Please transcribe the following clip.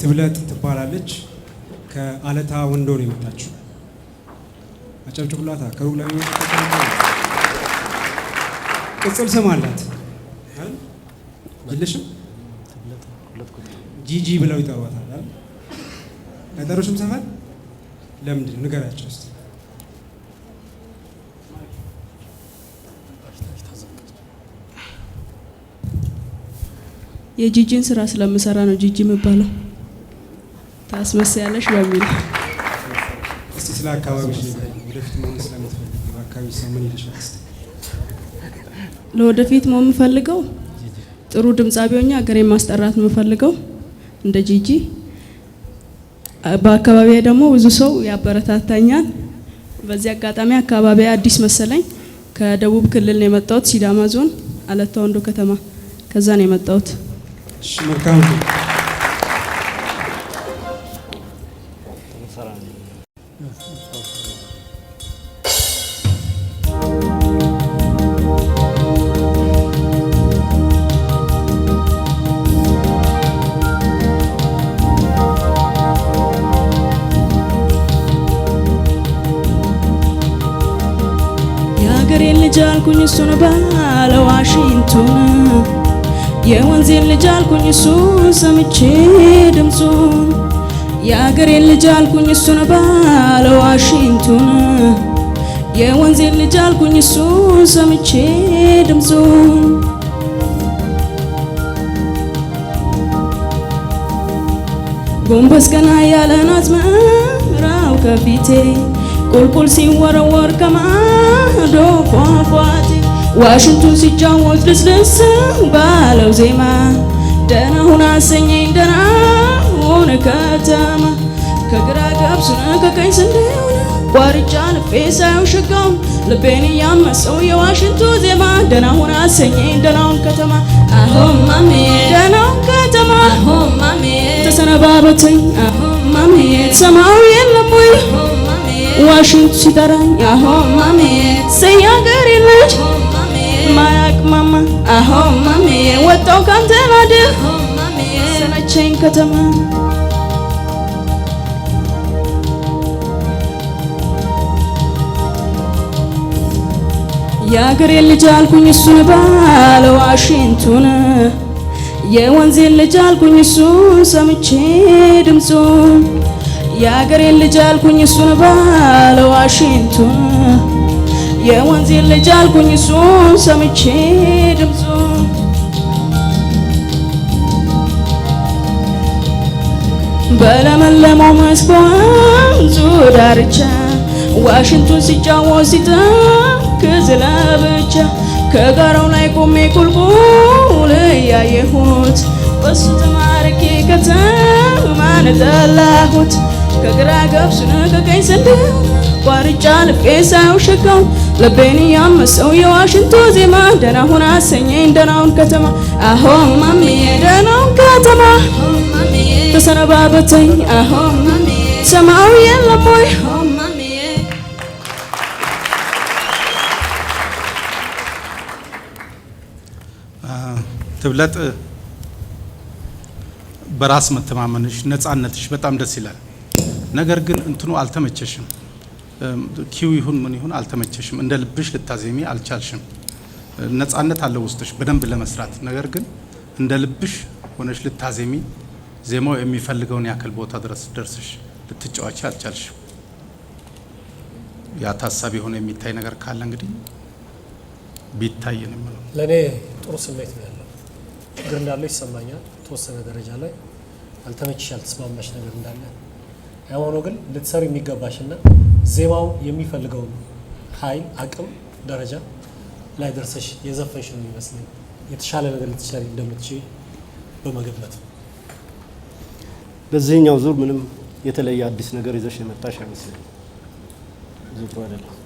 ትብለጥ ትባላለች። ከአለታ ወንዶ ነው የመጣችው። አጨብጭቡላታ። ከሩቅ ለሚመጣ ቅጽል ስም አላት የለሽም? ጂጂ ብለው ይጠሯታል አይደል? አይጠሩሽም? ሰፈር ለምንድን ነው ንገራቸው እስቲ። የጂጂን ስራ ስለምሰራ ነው ጂጂ የምባለው። ታስመስያለሽ በሚል እስቲ ስለ አካባቢሽ ንገሪኝ። ወደፊት መሆን ስለምትፈልጊ በአካባቢ ሰው ምን ይልሻል እስቲ? ለወደፊት መሆን የምፈልገው ጥሩ ድምጻቢ ሆኜ ሀገሬን ማስጠራት ነው የምፈልገው እንደ ጂጂ። በአካባቢዬ ደግሞ ብዙ ሰው ያበረታታኛል። በዚህ አጋጣሚ አካባቢ አዲስ መሰለኝ ከደቡብ ክልል ነው የመጣሁት፣ ሲዳማ ዞን አለታ ወንዶ ከተማ፣ ከዛ ነው የመጣሁት። እሺ መልካም። የሀገሬን ልጅ አልኩኝ እሱን ባለ ዋሽንቱን፣ የወንዜን ልጅ አልኩኝ እሱን ሰምቼ ድምፁን። የሀገሬን ልጅ አልኩኝ እሱን ባለ ዋሽንቱን፣ የወንዜን ልጅ አልኩኝ እሱን ሰምቼ ድምፁን። ጎንበስ ቀና ያለን አዝመራው ከፊቴ ቁልቁል ሲወረወር ከማዶ ፏፏቴ ዋሽንቱን ሲጫወት ልስልስ ባለው ዜማ ደህና ሁን አሰኘኝ ደህና ሁን ከተማ። ከግራ ገብሱን ከቀኝ ስንዴውን ቋርጫ ልፌ ሳየው ሸጋውን ልቤን እያመሰው የዋሽንቱ ዜማ ደህና ሁን አሰኘኝ ደህና ሁን ከተማ። አሆም ማሜ ደህና ሁን ከተማ አሆም ማሜ ተሰነባበተኝ አሆም ማሜ ሰማው የለም ወይ ዋሽንቱ ሲጠራኝ አሆም ማሜ ሰያገሬ ልጅ ማያቅ ማማ አሆም ማሜ ወጣው ካንተ ናድ ሰለቸኝ ከተማ። የአገሬ ልጅ አልኩኝ እሱን ባለ ዋሽንቱን፣ የወንዜን ልጅ አልኩኝ እሱን ሰምቼ ድምፁን። የአገሬን ልጅ አልኩኝ እሱን ባለ ዋሽንቱን፣ የወንዜን ልጅ አልኩኝ እሱን ሰምቼ ድምፁን። በለመለመው መስክ በወንዙ ዳርቻ ዋሽንቱን ሲጫወት ሲተክዝ ለብቻ ከጋራው ላይ ቆሜ ቁልቁል እያየሁት በሱ ተማርኬ ከተማን ጠላሁት። ከግራ ገብሱን ከቀኝ ስንዴውን ቋርጫ ልፌ ሳየው ሸጋውን ልቤን እያመሰው የዋሽንቱ ዜማ ደህና ሁን አሰኘኝ ደህና ሁን ከተማ። አሆም ማሜ ደህና ሁን ከተማ ተሰነባበተኝ አሆም ማሜ ሰማው የለም ወይ ትብለጥ በራስ መተማመንሽ ነፃነትሽ በጣም ደስ ይላል። ነገር ግን እንትኑ አልተመቸሽም። ኪው ይሁን ምን ይሁን አልተመቸሽም። እንደ ልብሽ ልታዜሚ አልቻልሽም። ነፃነት አለው ውስጥሽ በደንብ ለመስራት። ነገር ግን እንደ ልብሽ ሆነሽ ልታዜሚ ዜማው የሚፈልገውን ያክል ቦታ ድረስ ደርስሽ ልትጫወቺ አልቻልሽም። ያ ታሳቢ ሆነ የሚታይ ነገር ካለ እንግዲህ ቢታየን ነው። ለኔ ጥሩ ስሜት ነው ያለው። ችግር እንዳለው ይሰማኛል። ተወሰነ ደረጃ ላይ አልተመችሽ ያልተስማማሽ ነገር እንዳለ ያው ግን ልትሰሪ የሚገባሽና ዜማው የሚፈልገው ኃይል አቅም ደረጃ ላይ ደርሰሽ የዘፈንሽ ነው የሚመስለኝ። የተሻለ ነገር ልትሰሪ እንደምትችይ በመገመት በዚህኛው ዙር ምንም የተለየ አዲስ ነገር ይዘሽ የመጣሽ አይመስለኝም። ዙሩ አይደለም